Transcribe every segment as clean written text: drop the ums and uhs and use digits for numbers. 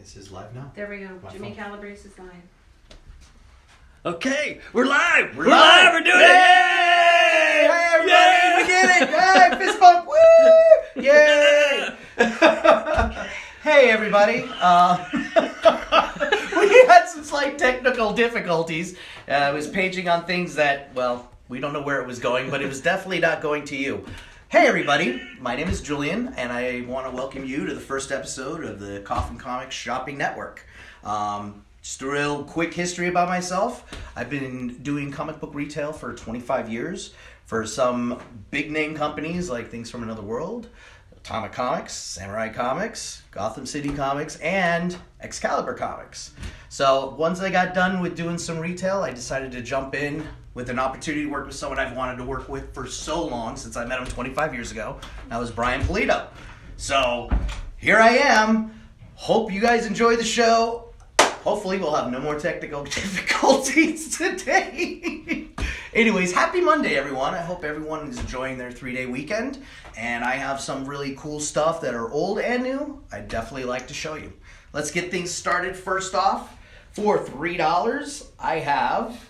This is live now. There we go. My Jimmy phone. Calabrese is live. Okay, we're live. We're live. live. We're doing Yay! it. Hey, everybody, we did it! Yay! Fist bump! Woo! Yay! Hey, everybody. We had some slight technical difficulties. I was paging on things that, well, we don't know where it was going, but it was definitely not going to you. Hey, everybody. My name is Julian, and I want to welcome you to the first episode of the Coffin Comics Shopping Network. Just a real quick history about myself. I've been doing comic book retail for 25 years for some big name companies like Things from Another World, Atomic Comics, Samurai Comics, Gotham City Comics, and Excalibur Comics. So once I got done with doing some retail, I decided to jump in with an opportunity to work with someone I've wanted to work with for so long, since I met him 25 years ago. That was Brian PULIDO. So here I am. Hope you guys enjoy the show. Hopefully we'll have no more technical difficulties today. Anyways, happy Monday, everyone. I hope everyone is enjoying their 3-day weekend. And I have some really cool stuff that are old and new I'd definitely like to show you. Let's get things started. First off, for $3, I have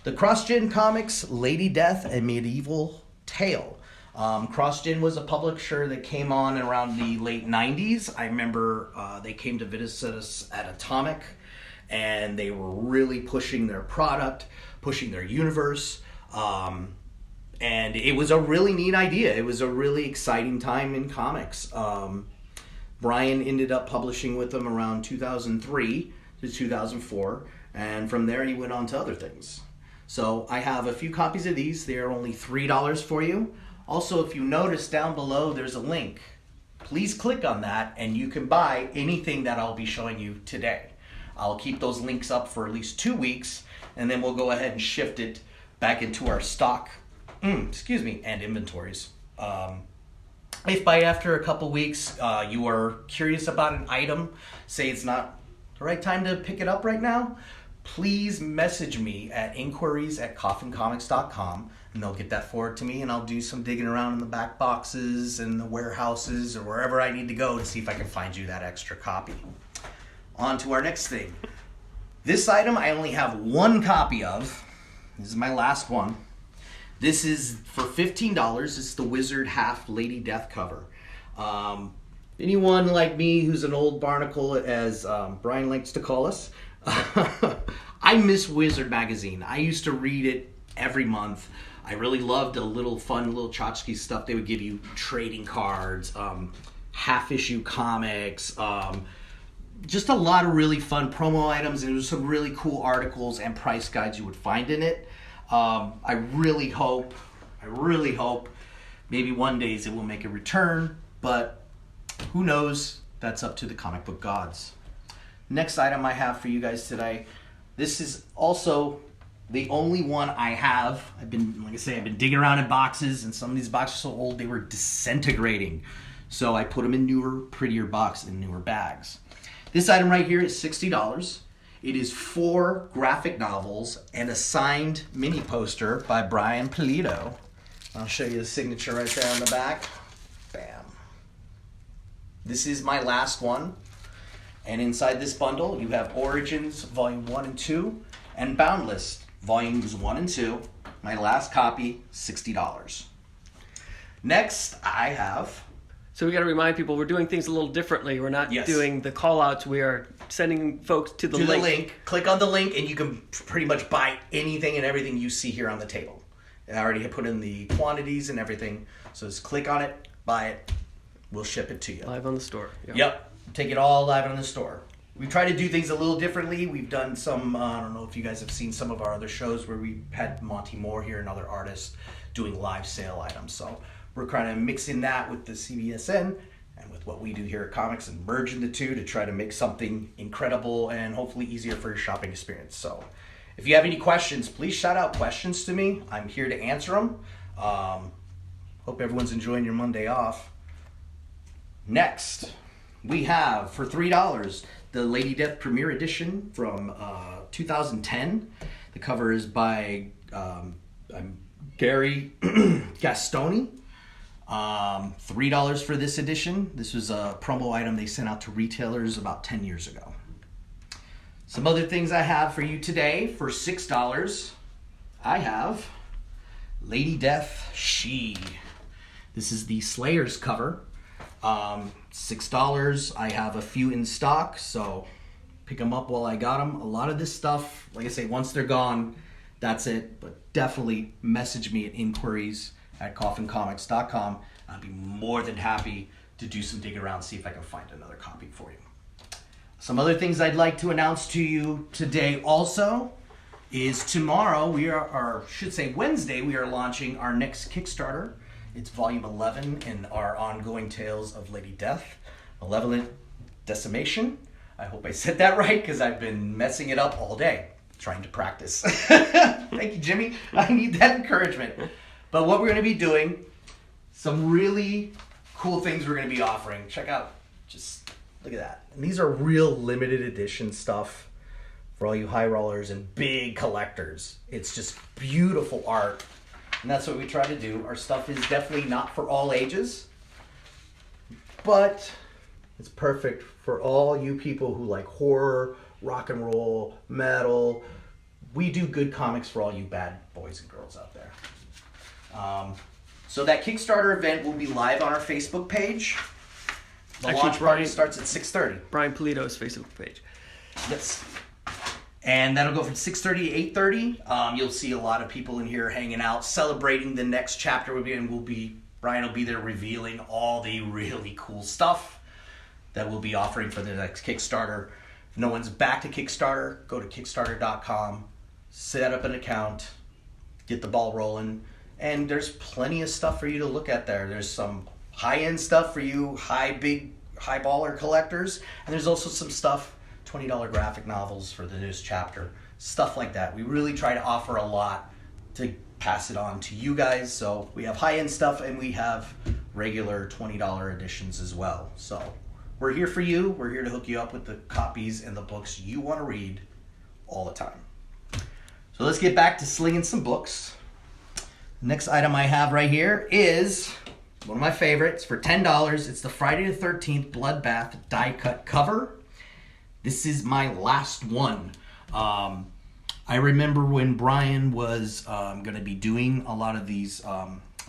the CrossGen Comics Lady Death and Medieval Tale. CrossGen was a publisher that came on around the late 90s. I remember they came to visit us at Atomic, and they were really pushing their product, pushing their universe, and it was a really neat idea. It was a really exciting time in comics. Brian ended up publishing with them around 2003 to 2004, and from there he went on to other things. So I have a few copies of these. They are only $3 for you. Also, if you notice down below, there's a link. Please click on that and you can buy anything that I'll be showing you today. I'll keep those links up for at least 2 weeks, and then we'll go ahead and shift it back into our stock, and inventories. If by after a couple weeks you are curious about an item, say it's not the right time to pick it up right now, please message me at inquiries@coffincomics.com, and they'll get that forward to me, and I'll do some digging around in the back boxes and the warehouses or wherever I need to go to see if I can find you that extra copy. On to our next thing. This item I only have one copy of. This is my last one. This is for $15. It's the Wizard Half Lady Death cover. Anyone like me who's an old barnacle, as Brian likes to call us, I miss Wizard magazine. I used to read it every month. I really loved the little fun little tchotchke stuff they would give you, trading cards, half-issue comics, just a lot of really fun promo items, and there was some really cool articles and price guides you would find in it. I really hope maybe one day it will make a return, but who knows? That's up to the comic book gods. Next item I have for you guys today. This is also the only one I have. I've been digging around in boxes, and some of these boxes are so old they were disintegrating. So I put them in newer, prettier boxes and newer bags. This item right here is $60. It is 4 graphic novels and a signed mini poster by Brian PULIDO. I'll show you the signature right there on the back. Bam. This is my last one. And inside this bundle, you have Origins Volume 1 and 2 and Boundless Volumes 1 and 2. My last copy, $60. Next, I have... So we got to remind people we're doing things a little differently. We're not doing the call-outs. We are sending folks to the link. Click on the link, and you can pretty much buy anything and everything you see here on the table. I already have put in the quantities and everything. So just click on it, buy it. We'll ship it to you. Live on the store. Yep. Take it all live on the store. We try to do things a little differently. We've done some, I don't know if you guys have seen some of our other shows where we had Monty Moore here and other artists doing live sale items. So we're kind of mixing that with the CBSN and with what we do here at Comics and merging the two to try to make something incredible and hopefully easier for your shopping experience. So if you have any questions, please shout out questions to me. I'm here to answer them. Hope everyone's enjoying your Monday off. Next, we have, for $3, the Lady Death Premiere Edition from 2010. The cover is by Gary Gastoni. $3 for this edition. This was a promo item they sent out to retailers about 10 years ago. Some other things I have for you today for $6. I have Lady Death She. This is the Slayers cover. $6. I have a few in stock, so pick them up while I got them. A lot of this stuff, like I say, once they're gone, that's it. But definitely message me at inquiries@coffincomics.com. I'd be more than happy to do some digging around, see if I can find another copy for you. Some other things I'd like to announce to you today also is tomorrow, or should say Wednesday, we are launching our next Kickstarter. It's volume 11 in our ongoing Tales of Lady Death, Malevolent Decimation. I hope I said that right, because I've been messing it up all day trying to practice. Thank you, Jimmy. I need that encouragement. But what we're going to be doing, some really cool things we're going to be offering. Check out, just look at that. And these are real limited edition stuff for all you high rollers and big collectors. It's just beautiful art. And that's what we try to do. Our stuff is definitely not for all ages, but it's perfect for all you people who like horror, rock and roll, metal. We do good comics for all you bad boys and girls out there. So that Kickstarter event will be live on our Facebook page. The launch party starts at 6:30. Brian Pulido's Facebook page. Yes. And that'll go from 6:30 to 8:30. You'll see a lot of people in here hanging out, celebrating the next chapter. Brian will be there revealing all the really cool stuff that we'll be offering for the next Kickstarter. If no one's back to Kickstarter, go to Kickstarter.com, set up an account, get the ball rolling, and there's plenty of stuff for you to look at there. There's some high-end stuff for you, high baller collectors, and there's also some stuff, $20 graphic novels for the newest chapter, stuff like that. We really try to offer a lot to pass it on to you guys. So we have high-end stuff and we have regular $20 editions as well. So we're here for you. We're here to hook you up with the copies and the books you want to read all the time. So let's get back to slinging some books. Next item I have right here is one of my favorites for $10. It's the Friday the 13th Bloodbath die cut cover. This is my last one. I remember when Brian was going to be doing a lot of these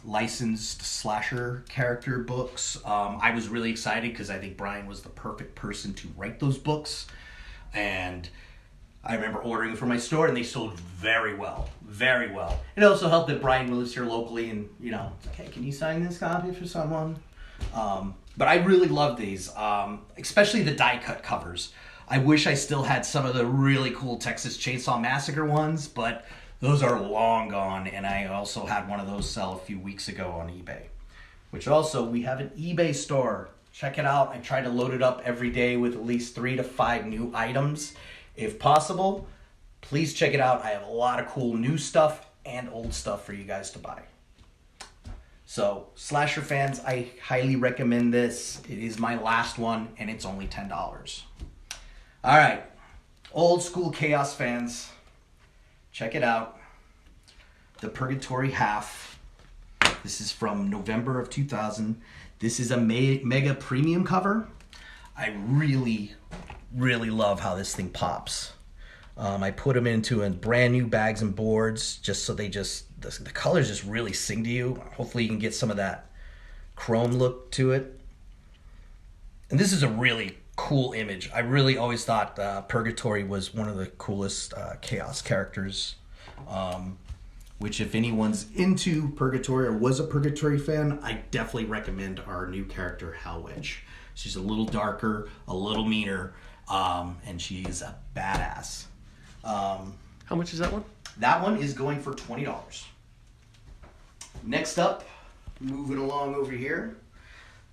licensed slasher character books. I was really excited because I think Brian was the perfect person to write those books. And I remember ordering from my store and they sold very well, very well. It also helped that Brian lives here locally and, it's like, hey, can you sign this copy for someone? But I really love these, especially the die cut covers. I wish I still had some of the really cool Texas Chainsaw Massacre ones, but those are long gone, and I also had one of those sell a few weeks ago on eBay. Which also, we have an eBay store. Check it out. I try to load it up every day with at least 3 to 5 new items. If possible, please check it out. I have a lot of cool new stuff and old stuff for you guys to buy. So, slasher fans, I highly recommend this. It is my last one, and it's only $10. All right, old school Chaos fans, check it out. The Purgatory Half. This is from November of 2000. This is a mega premium cover. I really, really love how this thing pops. I put them into a brand new bags and boards just so the colors just really sing to you. Hopefully you can get some of that chrome look to it. And this is a really cool image. I really always thought Purgatory was one of the coolest Chaos characters, which if anyone's into Purgatory or was a Purgatory fan, I definitely recommend our new character, Hell Witch. She's a little darker, a little meaner, and she is a badass. How much is that one? That one is going for $20. Next up, moving along over here,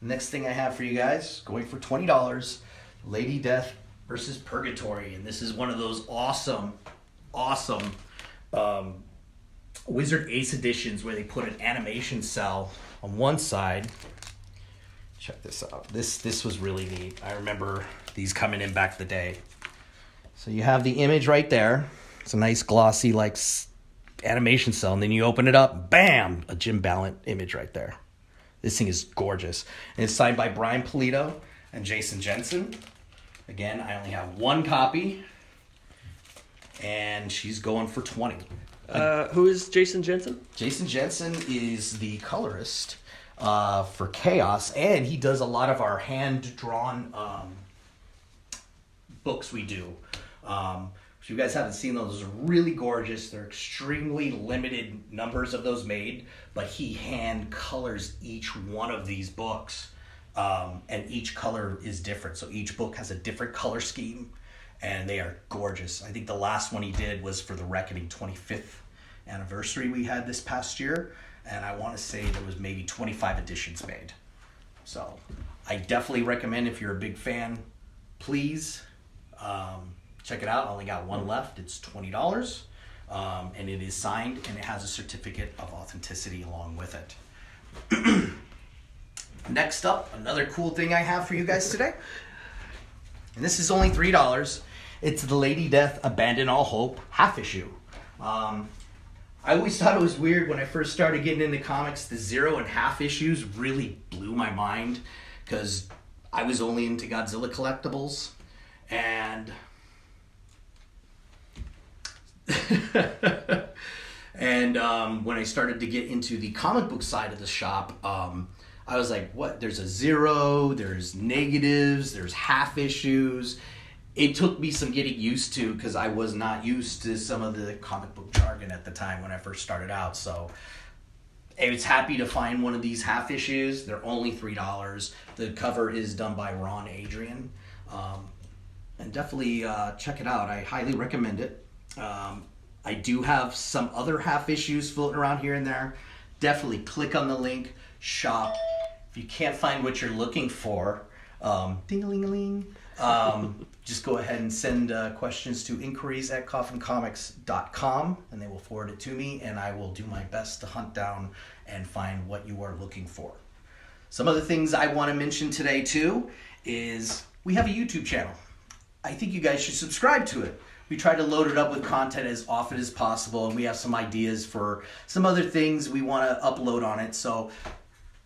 next thing I have for you guys, going for $20, Lady Death versus Purgatory. And this is one of those awesome Wizard Ace editions where they put an animation cell on one side. Check this out. This was really neat. I remember these coming in back in the day. So you have the image right there. It's a nice glossy animation cell. And then you open it up, bam, a Jim Ballant image right there. This thing is gorgeous. And it's signed by Brian PULIDO and Jensen. Again, I only have one copy. And she's going for $20. Who is Jensen? Jensen is the colorist for Chaos, and he does a lot of our hand-drawn books we do. If you guys haven't seen those are really gorgeous. They're extremely limited numbers of those made, but he hand colors each one of these books, and each color is different. So each book has a different color scheme, and they are gorgeous. I think the last one he did was for the Reckoning 25th anniversary we had this past year, and I want to say there was maybe 25 editions made. So I definitely recommend, if you're a big fan, please check it out. I only got one left. It's $20, and it is signed, and it has a certificate of authenticity along with it. Next up, another cool thing I have for you guys today, and this is only $3. It's the Lady Death Abandon All Hope half issue. I always thought it was weird when I first started getting into comics. The 0 and half issues really blew my mind because I was only into Godzilla collectibles, and when I started to get into the comic book side of the shop, I was like, what? There's a 0, there's negatives, there's half issues. It took me some getting used to because I was not used to some of the comic book jargon at the time when I first started out. So I was happy to find one of these half issues. They're only $3. The cover is done by Ron Adrian. And definitely check it out. I highly recommend it. I do have some other half issues floating around here and there. Definitely click on the link, shop. If you can't find what you're looking for, ding-a-ling-a-ling, just go ahead and send questions to inquiries@coffincomics.com, and they will forward it to me, and I will do my best to hunt down and find what you are looking for. Some other things I want to mention today, too, is we have a YouTube channel. I think you guys should subscribe to it. We try to load it up with content as often as possible, and we have some ideas for some other things we want to upload on it. So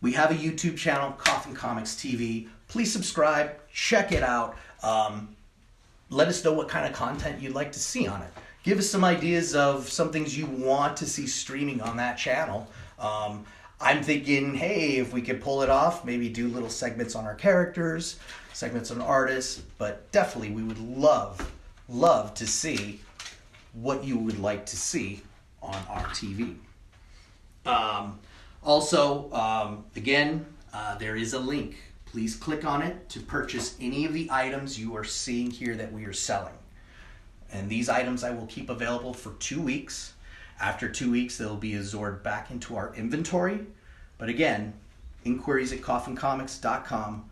we have a YouTube channel, Coffin Comics TV. Please subscribe, check it out. Let us know what kind of content you'd like to see on it. Give us some ideas of some things you want to see streaming on that channel. I'm thinking, hey, if we could pull it off, maybe do little segments on our characters, segments on artists, but definitely we would love to see what you would like to see on our TV. Again, there is a link. Please click on it to purchase any of the items you are seeing here that we are selling. And these items I will keep available for 2 weeks. After 2 weeks, they'll be absorbed back into our inventory. But again, inquiries@coffincomics.com.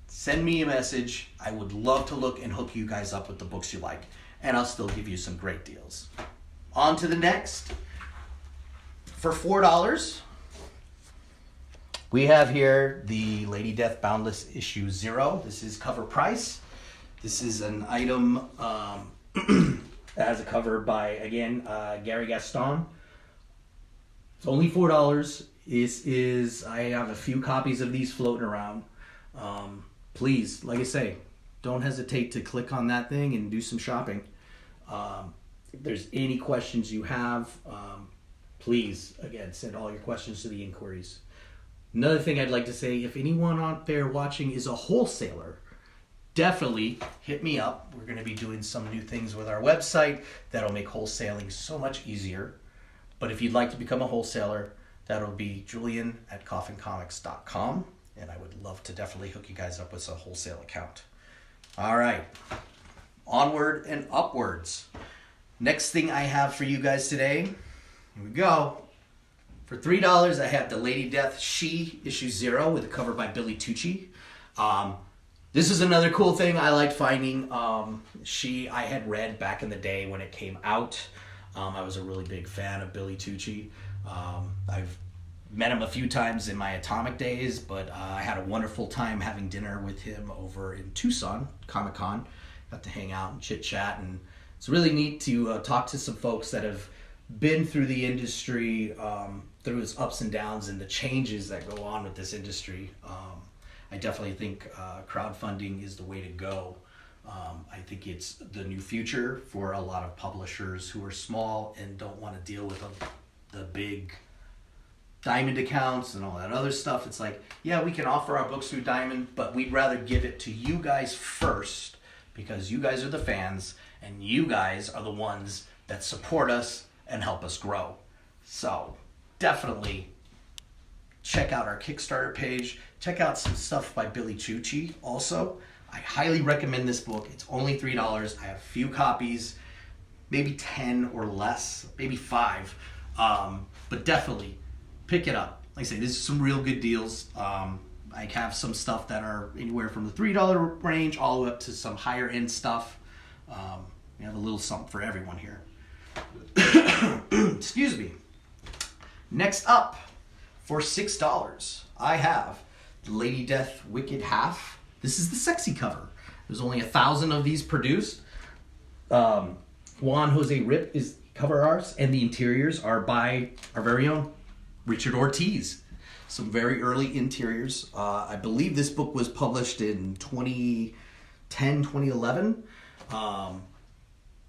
Send me a message. I would love to look and hook you guys up with the books you like. And I'll still give you some great deals. On to the next. For $4, we have here the Lady Death Boundless issue 0. This is cover price. This is an item that has a cover by, again, Gary Gaston. It's only $4. I have a few copies of these floating around. Please, like I say, don't hesitate to click on that thing and do some shopping. If there's any questions you have, please, again, send all your questions to the inquiries. Another thing I'd like to say, if anyone out there watching is a wholesaler, definitely hit me up. We're going to be doing some new things with our website that'll make wholesaling so much easier. But if you'd like to become a wholesaler, that'll be julian@coffincomics.com, and I would love to definitely hook you guys up with a wholesale account. All right, onward and upwards. Next thing I have for you guys today, here we go. For $3, I have the Lady Death She issue 0 with a cover by Billy Tucci. This is another cool thing I liked finding. She I had read back in the day when it came out. I was a really big fan of Billy Tucci. I've met him a few times in my Atomic days, but I had a wonderful time having dinner with him over in Tucson, Comic-Con. Got to hang out and chit-chat, and it's really neat to talk to some folks that have been through the industry, through its ups and downs and the changes that go on with this industry. I definitely think crowdfunding is the way to go. I think it's the new future for a lot of publishers who are small and don't want to deal with the big Diamond accounts and all that other stuff. It's like, yeah, we can offer our books through Diamond, but we'd rather give it to you guys first because you guys are the fans and you guys are the ones that support us and help us grow. So definitely check out our Kickstarter page. Check out some stuff by Billy Chuchi also. I highly recommend this book. It's only $3. I have a few copies, maybe 10 or less, maybe 5. But definitely pick it up. Like I say, this is some real good deals. I have some stuff that are anywhere from the $3 range all the way up to some higher end stuff. We have a little something for everyone here. Excuse me. Next up, for $6, I have Lady Death Wicked Half. This is the sexy cover. There's only 1,000 of these produced. Juan Jose Rip is cover art, and the interiors are by our very own Richard Ortiz. Some very early interiors. I believe this book was published in 2010, 2011.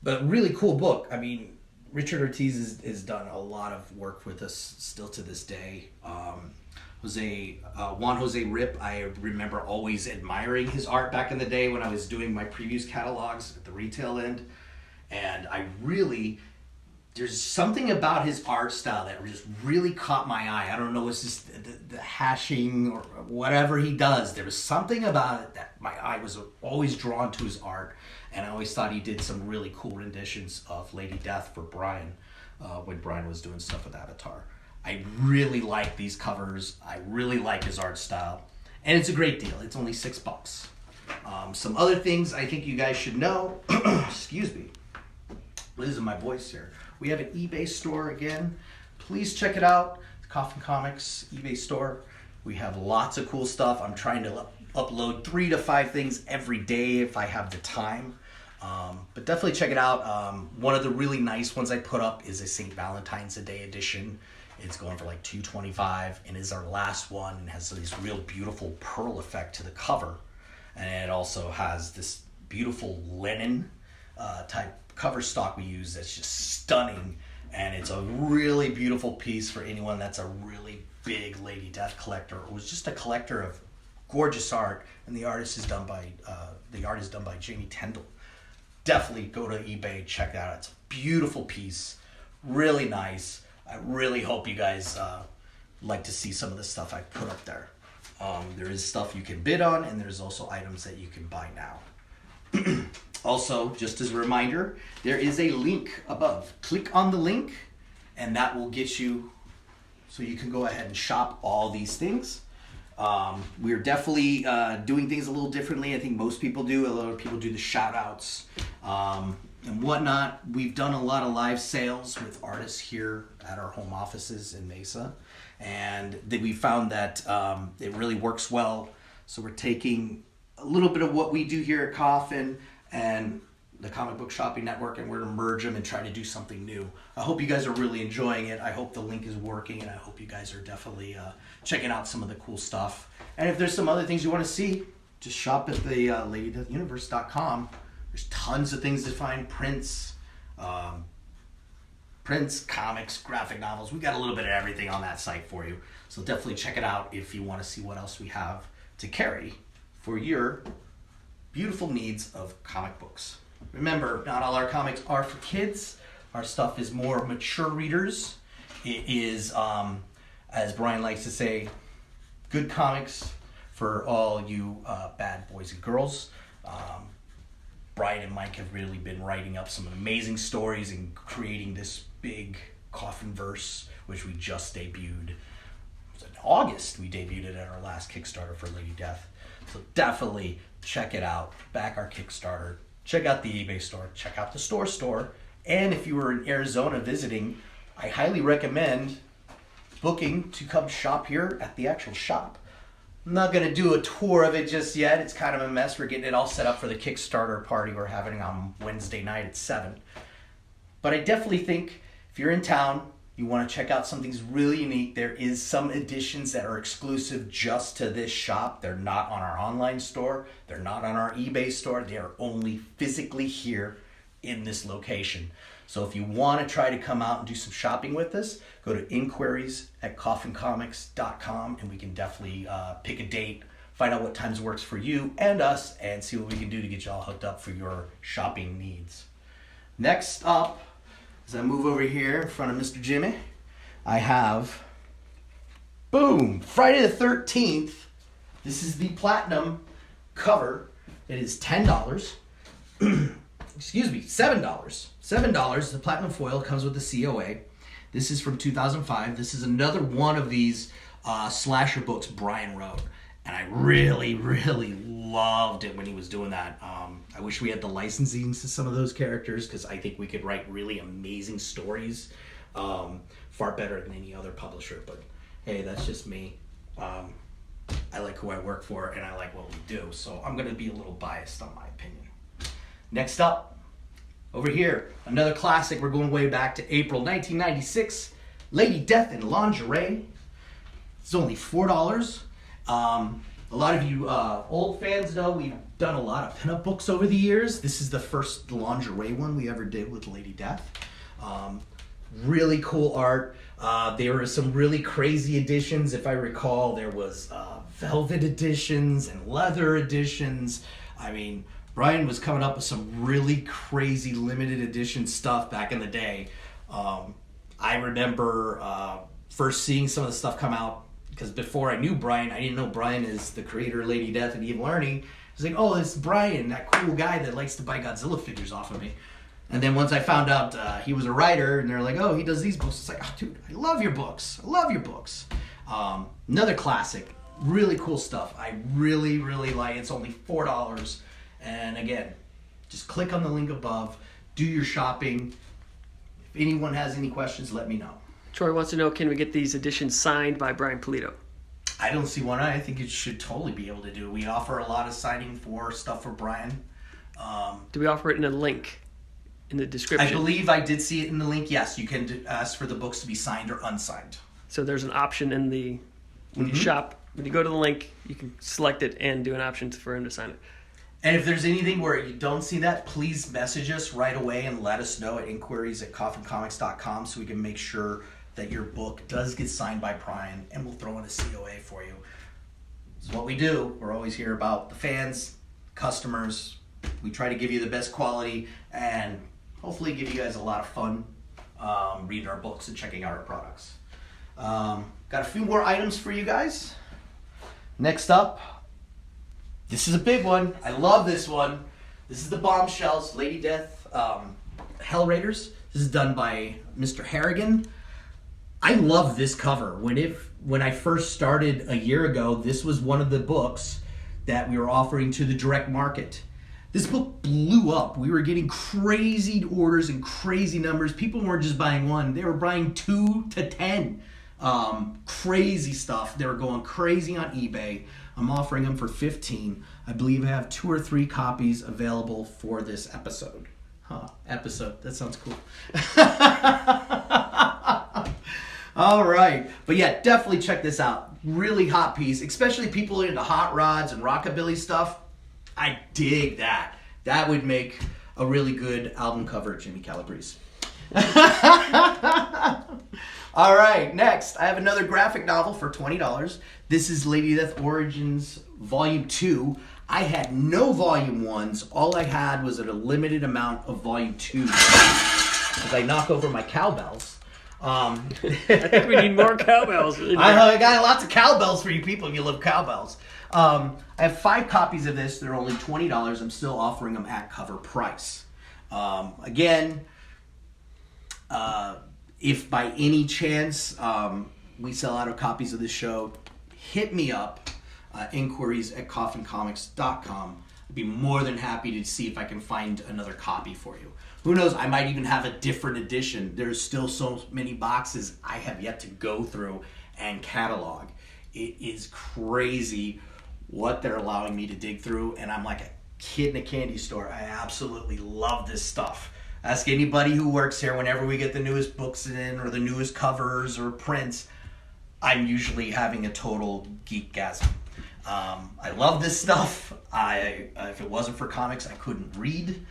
But really cool book. I mean, Richard Ortiz has done a lot of work with us still to this day. Juan Jose Rip, I remember always admiring his art back in the day when I was doing my previews catalogs at the retail end. And there's something about his art style that just really caught my eye. I don't know, it's just the hashing or whatever he does. There was something about it that my eye was always drawn to his art. And I always thought he did some really cool renditions of Lady Death for Brian when Brian was doing stuff with Avatar. I really like these covers. I really like his art style. And it's a great deal. It's only $6. Some other things I think you guys should know. Excuse me. Losing my voice here. We have an eBay store again. Please check it out. Coffin Comics eBay store. We have lots of cool stuff. I'm trying to upload 3 to 5 things every day if I have the time. But definitely check it out. One of the really nice ones I put up is a St. Valentine's Day edition. It's going for like $2.25 and is our last one and has this real beautiful pearl effect to the cover. And it also has this beautiful linen type cover stock we use that's just stunning. And it's a really beautiful piece for anyone that's a really big Lady Death collector or was just a collector of gorgeous art. And the art is done by Jamie Tendall. Definitely go to eBay, check that out. It's a beautiful piece, really nice. I really hope you guys like to see some of the stuff I put up there. There is stuff you can bid on, and there's also items that you can buy now. Also, just as a reminder, there is a link above. Click on the link, and that will get you so you can go ahead and shop all these things. We're definitely doing things a little differently. I think most people do. A lot of people do the shout outs and whatnot. We've done a lot of live sales with artists here at our home offices in Mesa. And we found that it really works well. So we're taking a little bit of what we do here at Coffin and the Comic Book Shopping Network, and we're going to merge them and try to do something new. I hope you guys are really enjoying it. I hope the link is working, and I hope you guys are definitely checking out some of the cool stuff. And if there's some other things you want to see, just shop at the LadyDeathUniverse.com. There's tons of things to find, prints, comics, graphic novels. We got a little bit of everything on that site for you. So definitely check it out if you want to see what else we have to carry for your beautiful needs of comic books. Remember, not all our comics are for kids. Our stuff is more mature readers. It is, as Brian likes to say, good comics for all you bad boys and girls. Brian and Mike have really been writing up some amazing stories and creating this big Coffin verse, which we just debuted. It was in August we debuted it at our last Kickstarter for Lady Death. So definitely check it out. Back our Kickstarter. Check out the eBay store. Check out the store. And if you were in Arizona visiting, I highly recommend booking to come shop here at the actual shop. I'm not going to do a tour of it just yet. It's kind of a mess. We're getting it all set up for the Kickstarter party we're having on Wednesday night at 7. But I definitely think if you're in town, you want to check out something really unique, there is some editions that are exclusive just to this shop. They're not on our online store. They're not on our eBay store. They are only physically here in this location. So if you want to try to come out and do some shopping with us, go to inquiries@coffincomics.com and we can definitely pick a date, find out what times works for you and us, and see what we can do to get you all hooked up for your shopping needs. Next up, as I move over here in front of Mr. Jimmy, I have, boom, Friday the 13th. This is the platinum cover. It is $10. Excuse me, $7. $7. The platinum foil comes with the COA. This is from 2005. This is another one of these slasher books Brian wrote. And I really, really loved it when he was doing that. I wish we had the licensing to some of those characters, because I think we could write really amazing stories far better than any other publisher. But hey, that's just me. I like who I work for and I like what we do. So I'm going to be a little biased on my opinion. Next up, over here, another classic. We're going way back to April 1996. Lady Death in Lingerie. It's only $4. A lot of you old fans know we've done a lot of pinup books over the years. This is the first lingerie one we ever did with Lady Death. Really cool art. There were some really crazy editions. If I recall, there was velvet editions and leather editions. I mean, Brian was coming up with some really crazy limited edition stuff back in the day. I remember first seeing some of the stuff come out, because before I knew Brian, I didn't know Brian is the creator of Lady Death and Eve Learning. I was like, oh, it's Brian, that cool guy that likes to buy Godzilla figures off of me. And then once I found out he was a writer, and they're like, oh, he does these books. It's like, oh, dude, I love your books. I love your books. Another classic. Really cool stuff. I really, really like it. It's only $4. And again, just click on the link above. Do your shopping. If anyone has any questions, let me know. Troy wants to know, can we get these editions signed by Brian PULIDO? I don't see why not. I think you should totally be able to do. We offer a lot of signing for stuff for Brian. Do we offer it in a link in the description? I believe I did see it in the link. Yes, you can ask for the books to be signed or unsigned. So there's an option in the, when you shop, when you go to the link, you can select it and do an option for him to sign it. And if there's anything where you don't see that, please message us right away and let us know at inquiries@coffincomics.com so we can make sure that your book does get signed by Brian, and we'll throw in a COA for you. This is what we do. We're always here about the fans, customers. We try to give you the best quality and hopefully give you guys a lot of fun reading our books and checking out our products. Got a few more items for you guys. Next up, this is a big one. I love this one. This is the Bombshells, Lady Death, Hell Raiders. This is done by Mr. Harrigan. I love this cover. When I first started a year ago, this was one of the books that we were offering to the direct market. This book blew up. We were getting crazy orders and crazy numbers. People weren't just buying one. They were buying 2 to 10. Crazy stuff. They were going crazy on eBay. I'm offering them for $15. I believe I have 2 or 3 copies available for this episode. Episode. That sounds cool. All right. But yeah, definitely check this out. Really hot piece, especially people into hot rods and rockabilly stuff. I dig that. That would make a really good album cover, Jimmy Calabrese. All right, next, I have another graphic novel for $20. This is Lady Death Origins Volume 2. I had no Volume 1s. All I had was a limited amount of Volume 2s. As I knock over my cowbells. I think we need more cowbells. I got lots of cowbells for you people if you love cowbells. I have 5 copies of this. They're only $20. I'm still offering them at cover price. Again, if by any chance we sell out of copies of this show, hit me up, inquiries@coffincomics.com. I'd be more than happy to see if I can find another copy for you. Who knows, I might even have a different edition. There's still so many boxes I have yet to go through and catalog. It is crazy what they're allowing me to dig through, and I'm like a kid in a candy store. I absolutely love this stuff. Ask anybody who works here whenever we get the newest books in or the newest covers or prints. I'm usually having a total geekgasm. I love this stuff. If it wasn't for comics, I couldn't read.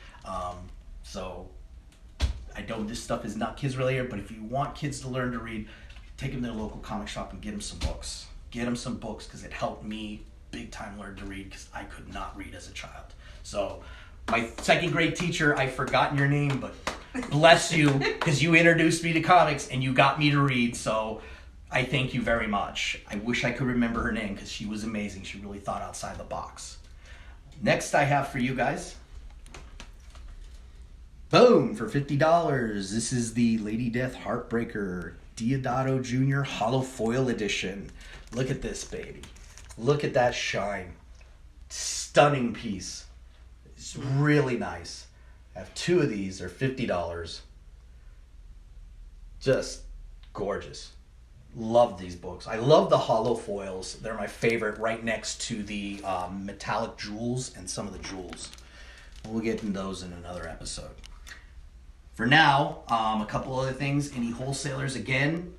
So I know this stuff is not kids related, but if you want kids to learn to read, take them to the local comic shop and get them some books. Get them some books because it helped me big time learn to read because I could not read as a child. So my second grade teacher, I've forgotten your name, but bless you because you introduced me to comics and you got me to read. So I thank you very much. I wish I could remember her name because she was amazing. She really thought outside the box. Next I have for you guys, boom, for $50. This is the Lady Death Heartbreaker Deodato Jr. Hollow Foil Edition. Look at this, baby. Look at that shine. Stunning piece. It's really nice. I have two of these. They're $50. Just gorgeous. Love these books. I love the hollow foils. They're my favorite, right next to the metallic jewels and some of the jewels. We'll get into those in another episode. For now, a couple other things. Any wholesalers, again,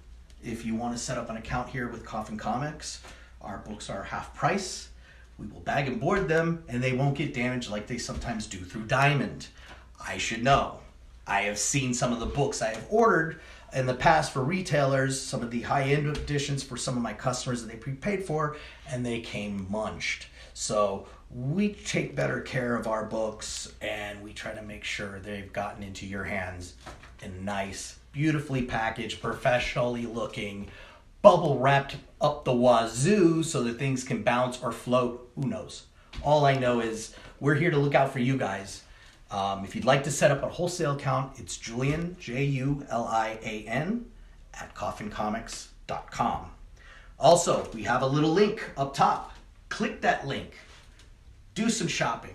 if you want to set up an account here with Coffin Comics, our books are half price. We will bag and board them, and they won't get damaged like they sometimes do through Diamond. I should know. I have seen some of the books I have ordered in the past for retailers, some of the high-end editions for some of my customers that they prepaid for, and they came munched. So we take better care of our books, and we try to make sure they've gotten into your hands in nice, beautifully packaged, professionally looking, bubble wrapped up the wazoo so that things can bounce or float. Who knows? All I know is we're here to look out for you guys. If you'd like to set up a wholesale account, it's Julian, Julian, at coffincomics.com. Also, we have a little link up top. Click that link. Do some shopping.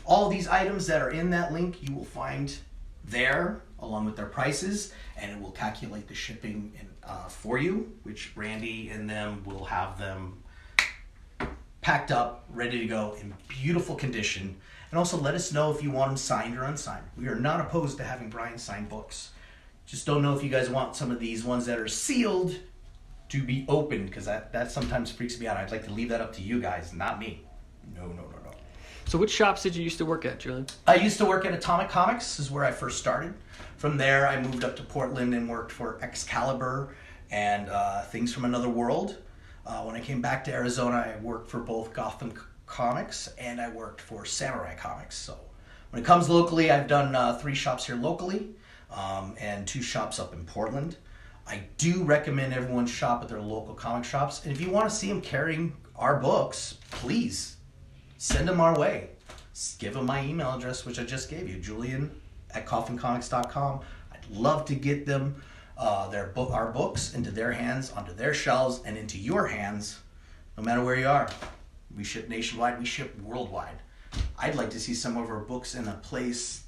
All these items that are in that link you will find there along with their prices, and it will calculate the shipping for you, which Randy and them will have them packed up, ready to go in beautiful condition. And also let us know if you want them signed or unsigned. We are not opposed to having Brian sign books. Just don't know if you guys want some of these ones that are sealed to be opened, because that sometimes freaks me out. I'd like to leave that up to you guys, not me. No. So which shops did you used to work at, Julian? I used to work at Atomic Comics. This is where I first started. From there, I moved up to Portland and worked for Excalibur and Things from Another World. When I came back to Arizona, I worked for both Coffin Comics and I worked for Samurai Comics. So when it comes locally, I've done 3 shops here locally and 2 shops up in Portland. I do recommend everyone shop at their local comic shops. And if you want to see them carrying our books, please send them our way. Give them my email address, which I just gave you, julian@coffincomics.com. I'd love to get them our books into their hands, onto their shelves, and into your hands, no matter where you are. We ship nationwide, we ship worldwide. I'd like to see some of our books in a place,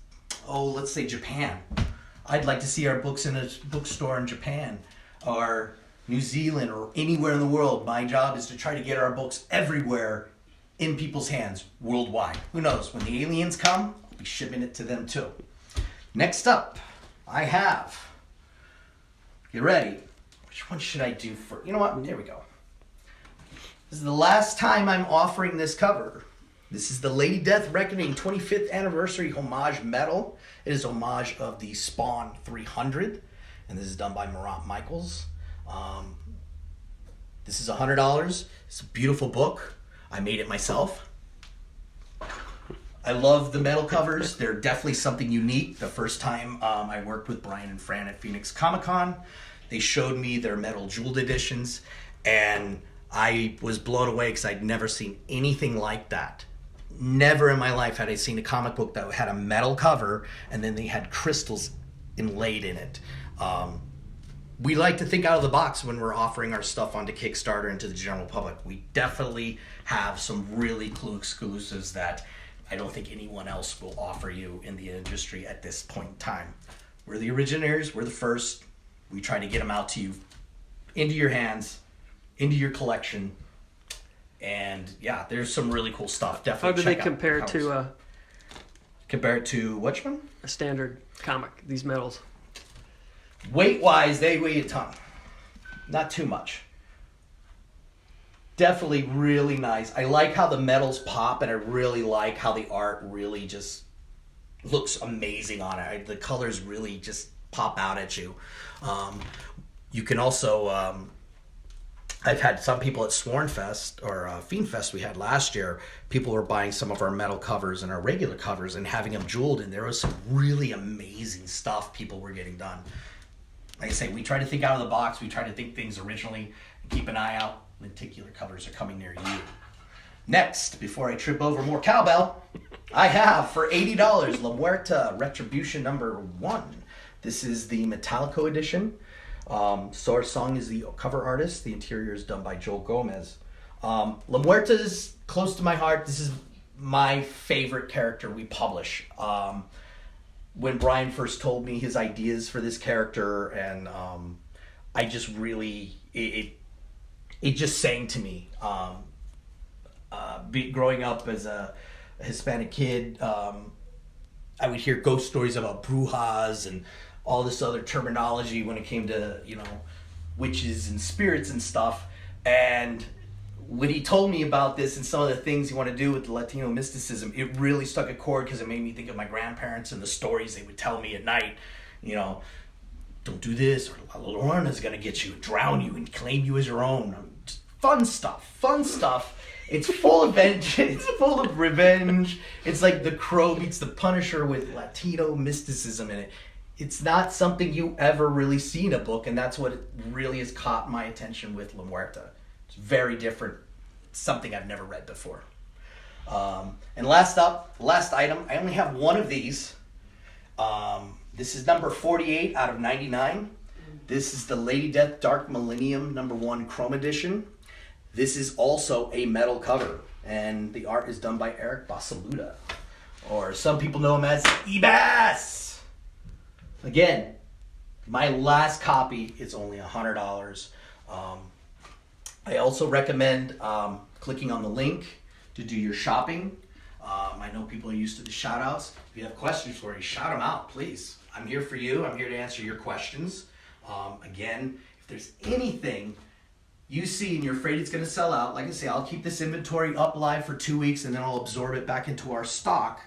let's say Japan. I'd like to see our books in a bookstore in Japan or New Zealand or anywhere in the world. My job is to try to get our books everywhere in people's hands worldwide. Who knows? When the aliens come, I'll be shipping it to them too. Next up, I have, get ready. Which one should I do first? You know what? There we go. This is the last time I'm offering this cover. This is the Lady Death Reckoning 25th Anniversary Homage Metal. It is homage of the Spawn 300, and this is done by Morant Michaels. This is $100. It's a beautiful book. I made it myself. I love the metal covers. They're definitely something unique. The first time I worked with Brian and Fran at Phoenix Comic Con, they showed me their metal jeweled editions, and I was blown away because I'd never seen anything like that. Never in my life had I seen a comic book that had a metal cover and then they had crystals inlaid in it. We like to think out of the box when we're offering our stuff onto Kickstarter and to the general public. We definitely have some really cool exclusives that I don't think anyone else will offer you in the industry at this point in time. We're the originators, we're the first. We try to get them out to you, into your hands, into your collection. And yeah, there's some really cool stuff. Definitely. How do they compare to Compared to which one? A standard comic, these metals. Weight-wise, they weigh a ton. Not too much. Definitely really nice. I like how the metals pop, and I really like how the art really just looks amazing on it. The colors really just pop out at you. You can also... I've had some people at Sworn Fest or Fiend Fest we had last year. People were buying some of our metal covers and our regular covers and having them jeweled, and there was some really amazing stuff people were getting done. Like I say, we try to think out of the box. We try to think things originally and keep an eye out. Lenticular covers are coming near you. Next, before I trip over more cowbell, I have for $80 La Muerta Retribution #1. This is the Metallica Edition. Source Song is the cover artist. The interior is done by Joel Gomez. La Muerta is close to my heart. This is my favorite character we publish. When Brian first told me his ideas for this character, and I just really, it just sang to me. Growing up as a Hispanic kid, I would hear ghost stories about brujas and all this other terminology when it came to, witches and spirits and stuff. And when he told me about this and some of the things he wanted to do with the Latino mysticism, it really stuck a chord because it made me think of my grandparents and the stories they would tell me at night. Don't do this, or La Llorona's going to get you, drown you, and claim you as your own. Just fun stuff. It's full of vengeance. It's full of revenge. It's like The Crow meets the Punisher with Latino mysticism in it. It's not something you ever really see in a book, and that's what really has caught my attention with La Muerta. It's very different. It's something I've never read before. And last item, I only have one of these. This is number 48 out of 99. This is the Lady Death Dark Millennium #1 Chrome Edition. This is also a metal cover, and the art is done by Eric Basaluda, or some people know him as Ebas. Again, my last copy is only $100. I also recommend clicking on the link to do your shopping. I know people are used to the shout outs. If you have questions for me, shout them out, please. I'm here for you. I'm here to answer your questions. Again, if there's anything you see and you're afraid it's going to sell out, like I say, I'll keep this inventory up live for 2 weeks and then I'll absorb it back into our stock.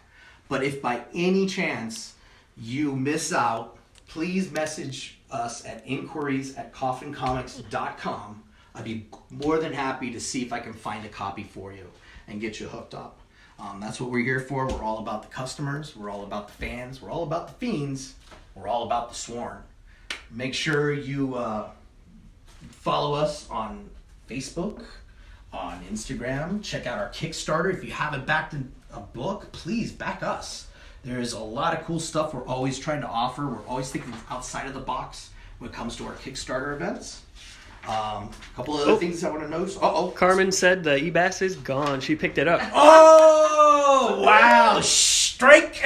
But if by any chance you miss out, please message us at inquiries@coffincomics.com. I'd be more than happy to see if I can find a copy for you and get you hooked up. That's what we're here for. We're all about the customers. We're all about the fans. We're all about the fiends. We're all about the sworn. Make sure you follow us on Facebook, on Instagram. Check out our Kickstarter. If you haven't backed a book, please back us. There's a lot of cool stuff we're always trying to offer. We're always thinking outside of the box when it comes to our Kickstarter events. A couple of other things I want to notice. Carmen said the Ebas is gone. She picked it up. Oh, wow. Strike.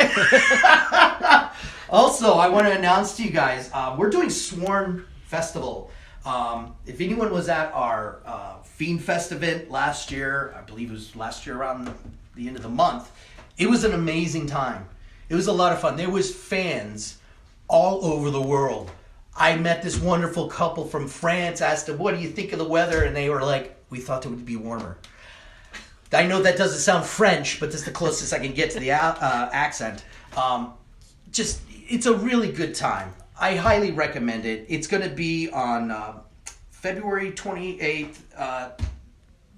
Also, I want to announce to you guys, we're doing Sworn Festival. If anyone was at our Fiend Fest event last year, I believe it was last year around the end of the month, it was an amazing time. It was a lot of fun. There was fans all over the world. I met this wonderful couple from France, asked them, what do you think of the weather? And they were like, we thought it would be warmer. I know that doesn't sound French, but that's the closest I can get to the accent. It's a really good time. I highly recommend it. It's going to be on February 28th.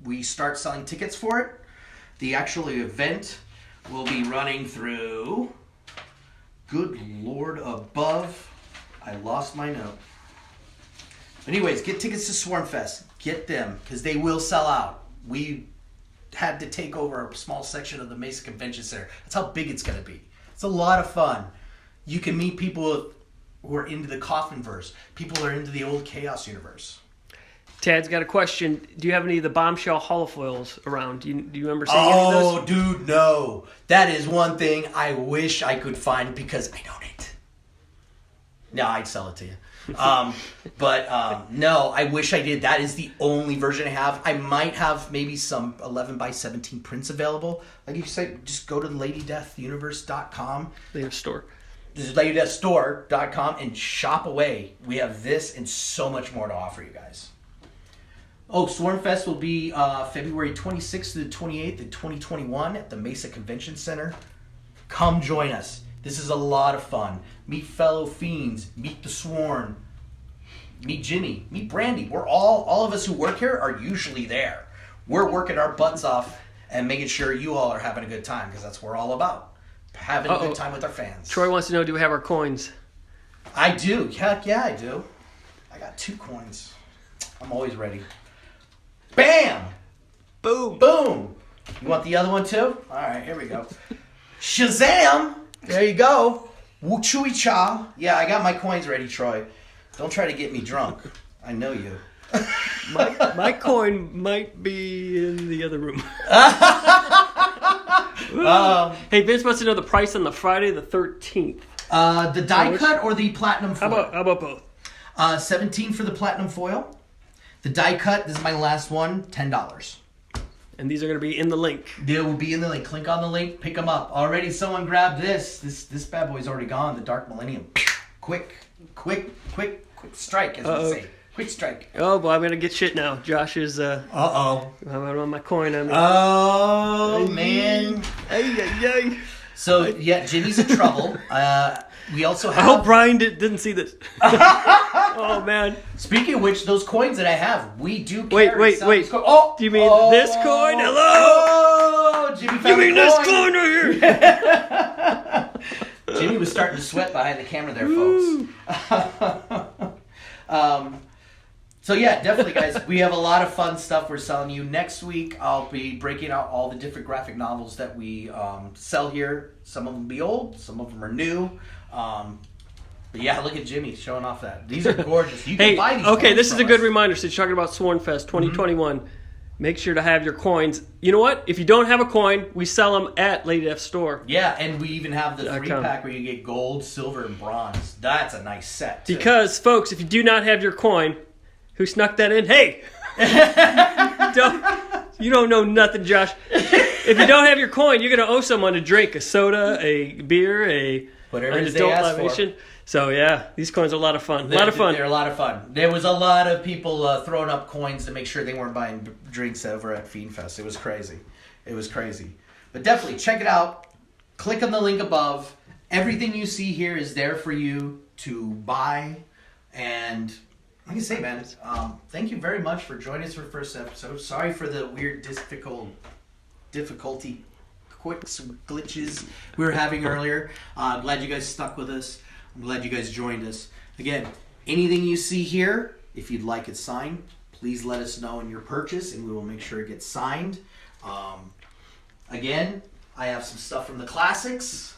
We start selling tickets for it. The actual event will be running through... Good Lord above. I lost my note. Anyways, get tickets to Sworn Fest. Get them, because they will sell out. We had to take over a small section of the Mesa Convention Center. That's how big it's going to be. It's a lot of fun. You can meet people who are into the Coffinverse. People who are into the old Chaos universe. Tad's got a question. Do you have any of the Bombshell holofoils around? Do you remember seeing any of those? Oh, dude, no. That is one thing I wish I could find because I don't it. No, I'd sell it to you. No, I wish I did. That is the only version I have. I might have maybe some 11x17 prints available. Like you said, just go to ladydeathuniverse.com. Their store. This is ladydeathstore.com and shop away. We have this and so much more to offer you guys. Oh, Swarmfest will be February 26th to the 28th in 2021 at the Mesa Convention Center. Come join us. This is a lot of fun. Meet fellow fiends. Meet the Sworn. Meet Jimmy. Meet Brandy. We're all of us who work here are usually there. We're working our butts off and making sure you all are having a good time because that's what we're all about. Having a good time with our fans. Troy wants to know, do we have our coins? I do. Heck yeah, I do. I got 2 coins. I'm always ready. Bam! Boom! Boom! You want the other one too? All right, here we go. Shazam! There you go. Woo Chewy Cha. Yeah, I got my coins ready, Troy. Don't try to get me drunk. I know you. my coin might be in the other room. Hey, Vince wants to know the price on the Friday the 13th. The die cut or the platinum foil? How about both? 17 for the platinum foil. The die cut, this is my last one, $10. And these are going to be in the link. They will be in the link. Click on the link, pick them up. Already someone grabbed this. This bad boy's already gone, the Dark Millennium. Quick strike, as we say. Quick strike. Oh, boy, I'm going to get shit now. Josh is... Uh-oh. I'm on my coin. Oh, man. Ay. So, yeah, Jimmy's in trouble. We also have... I hope Brian didn't see this. Oh, man. Speaking of which, those coins that I have, we do carry Wait. Oh! Do you mean this coin? Hello? Oh! Jimmy found this coin right here? Jimmy was starting to sweat behind the camera there, folks. So yeah, definitely, guys. We have a lot of fun stuff we're selling you. Next week, I'll be breaking out all the different graphic novels that we sell here. Some of them will be old, some of them are new. But yeah, look at Jimmy showing off that. These are gorgeous. You can buy these. Okay, this is a good reminder. Since you're talking about Swornfest 2021, make sure to have your coins. You know what? If you don't have a coin, we sell them at Lady Death Store. Yeah, and we even have the 3-pack where you get gold, silver, and bronze. That's a nice set, too. Because, folks, if you do not have your coin, who snuck that in? Hey! You don't know nothing, Josh. If you don't have your coin, you're going to owe someone a drink, a soda, a beer, an adult libation. So, yeah, these coins are a lot of fun. They're a lot of fun. There was a lot of people throwing up coins to make sure they weren't buying drinks over at Fiendfest. It was crazy. But definitely, check it out. Click on the link above. Everything you see here is there for you to buy. And like I say, man, thank you very much for joining us for the first episode. Sorry for the weird difficulty quicks, glitches we were having earlier. I'm glad you guys stuck with us. I'm glad you guys joined us. Again, anything you see here, if you'd like it signed, please let us know in your purchase and we will make sure it gets signed. Again, I have some stuff from the classics.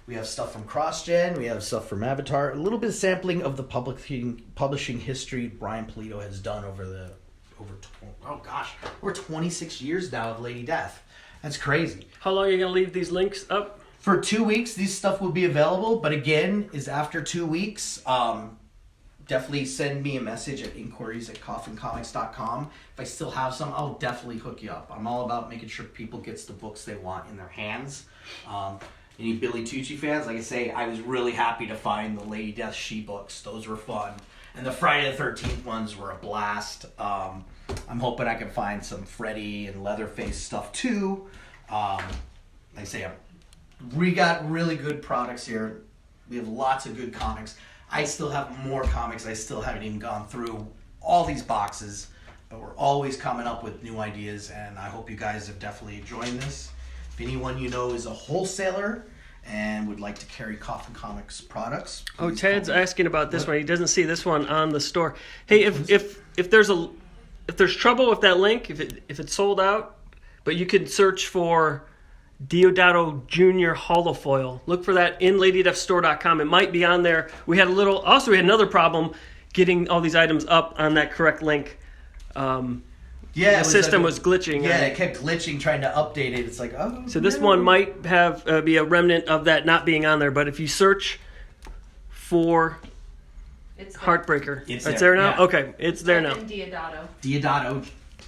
We have stuff from CrossGen. We have stuff from Avatar. A little bit of sampling of the publishing history Brian PULIDO has done over 26 years now of Lady Death. That's crazy. How long are you going to leave these links up? For 2 weeks, these stuff will be available. But again, is after 2 weeks. Definitely send me a message at inquiries@coffincomics.com. If I still have some, I'll definitely hook you up. I'm all about making sure people get the books they want in their hands. Any Billy Tucci fans, like I say, I was really happy to find the Lady Death she-books. Those were fun. And the Friday the 13th ones were a blast. I'm hoping I can find some Freddy and Leatherface stuff too. Like I say, we got really good products here. We have lots of good comics. I still have more comics. I still haven't even gone through all these boxes. But we're always coming up with new ideas. And I hope you guys have definitely enjoyed this. If anyone you know is a wholesaler and would like to carry Coffin Comics products. Oh, Ted's asking about this one. He doesn't see this one on the store. Hey, if there's trouble with that link, if it's sold out, but you could search for Deodato Jr. holofoil. Look for that in ladydeathstore.com. It might be on there. We had another problem getting all these items up on that correct link. The system was glitching. Yeah, it kept glitching trying to update it. It's like, oh. So this one might have be a remnant of that not being on there. But if you search for It's Heartbreaker. It's It's there, there now? yeah. Okay, it's there now. in Diodato. Diodato.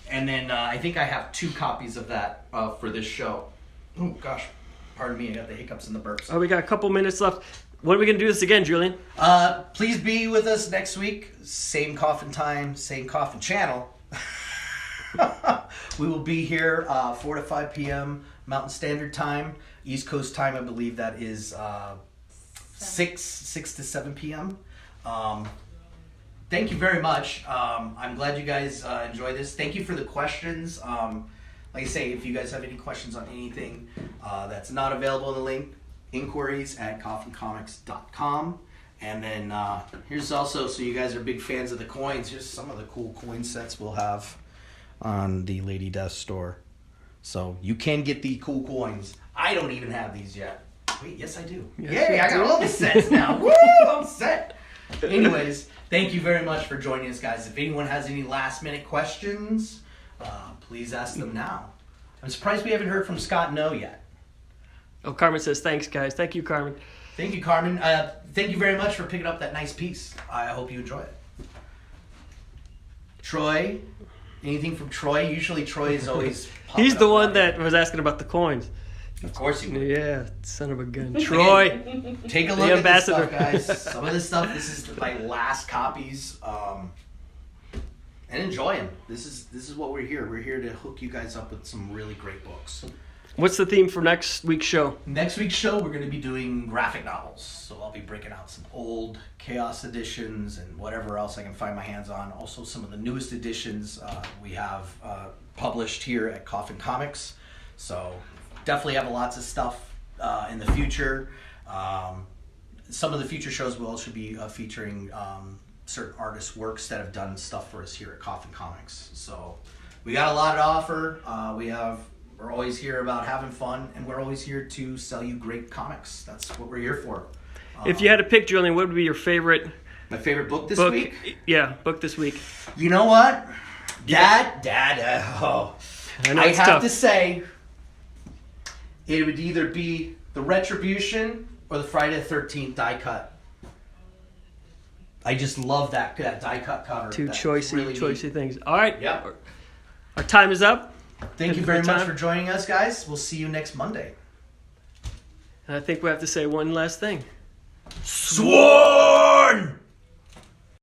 And then I think I have 2 copies of that for this show. Oh, gosh. Pardon me, I got the hiccups and the burps. Oh, we got a couple minutes left. When are we going to do this again, Julian? Please be with us next week. Same Coffin time, same Coffin channel. We will be here 4 to 5 p.m. Mountain Standard Time. East Coast time, I believe that is 6 to 7 p.m. Thank you very much. I'm glad you guys enjoy this. Thank you for the questions. Like I say, if you guys have any questions on anything that's not available in the link, inquiries at coffincomics.com. And then here's also, so you guys are big fans of the coins, here's some of the cool coin sets we'll have on the Lady Death store. So you can get the cool coins. I don't even have these yet. Wait, yes I do. Yes, Yay, you I got do. all the sets now. Woo, I'm set. Anyways, thank you very much for joining us, guys. If anyone has any last minute questions, please ask them now. I'm surprised we haven't heard from Scott No yet. Oh, Carmen says, thanks, guys. Thank you, Carmen. Thank you, Carmen. Thank you very much for picking up that nice piece. I hope you enjoy it. Troy, anything from Troy? Usually Troy is always popping He's the up one on that was asking about the coins. it. Of course he would. Yeah, son of a gun. Troy. Take a The look at this ambassador. stuff, guys. Some of this stuff, this is my last copies. And enjoy them. This is what we're here. We're here to hook you guys up with some really great books. What's the theme for next week's show? Next week's show, we're going to be doing graphic novels. So I'll be breaking out some old Chaos editions and whatever else I can find my hands on. Also, some of the newest editions we have published here at Coffin Comics. So definitely have lots of stuff in the future. Some of the future shows will also be featuring certain artists' works that have done stuff for us here at Coffin Comics. So we got a lot to offer. We're always here about having fun, and we're always here to sell you great comics. That's what we're here for. If you had to pick, Julian, what would be your favorite My favorite book this book? week? Yeah, book this week. You know what? Dad, oh. I know I it's have tough. to say, it would either be the Retribution or the Friday the 13th die cut. I just love that die cut cover. Two That's choicey really neat. things. All right. Yep. Our time is up. Thank you Good very much time. for joining us, guys. We'll see you next Monday. And I think we have to say one last thing. Sworn!